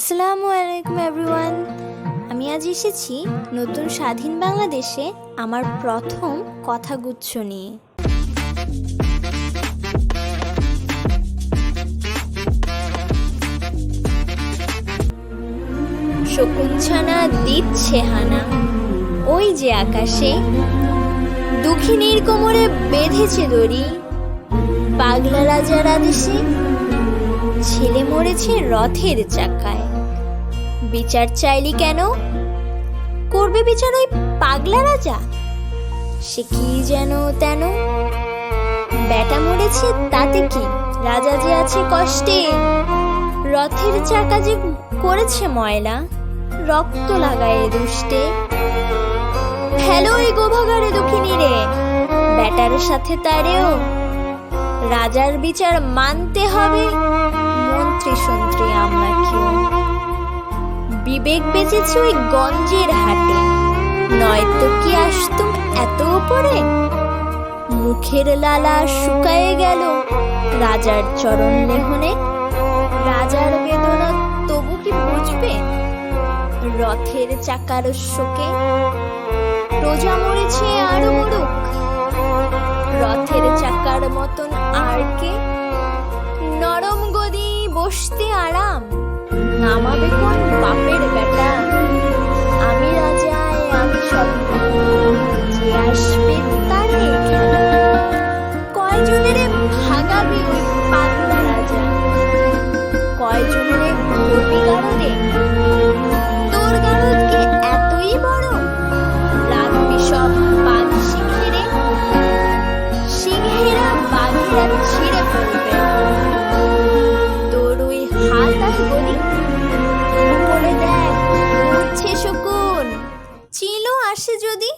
আসসালামু আলাইকুম এভরিওয়ান। আমি আজ এসেছি নতুন স্বাধীন বাংলাদেশে আমার প্রথম কথাগুচ্ছ নিয়ে। শকুনছানা দিচ্ছে হানা, ওই যে আকাশে দুঃখিনীর কোমরে বেঁধেছে দড়ি। পাগলা রাজার আদেশে ছেলে মরেছে রথের চাকায়। বিচার চাইলি কেন? করবে বিচার ওই পাগলা রাজা, সে কি যেন তেন। বেটা মরেছে তাতে কি, রাজা যে আছে কষ্টে। রথের চাকা যে করেছে ময়লা, রক্ত লাগায় দুষ্টে। ফেলো ওই গোভাগারে দুঃখিনী রে, বেটার সাথে তারেও। রাজার বিচার মানতে হবে, মন্ত্রী সন্ত্রী আমলাকেও। বিবেক বেঁচেছে ওই গঞ্জের হাটে, নয়তো কি আসতুম এত উপরে। মুখের লালা শুকায়ে গেল রাজার চরণ লেহনে। রাজার বেদনা তবু কি বুঝবে রথের চাকার শোকে। প্রজা মরেছে আরো মরুক, রথের চাকার মতন আর কে। নরম গদি বসতে আরাম, নামাবে কোন বাপের বেটা। আমি রাজায় আমি স্বপ্ন, যে আসবে তারে খেলা। কয়জনের ভাগাবি ওই পাগলা রাজা, কয়জনের করবি গারদে। তোর গারদ কি এতই বড়, রাখবি সব বাঘ শিখেরে। সিংহেরা বাঘেরা ছিঁড়ে ফেলবে তোর ওই হাত আর গলি। বলে দেখ উঠছে শকুন, চিলো আসে যদি।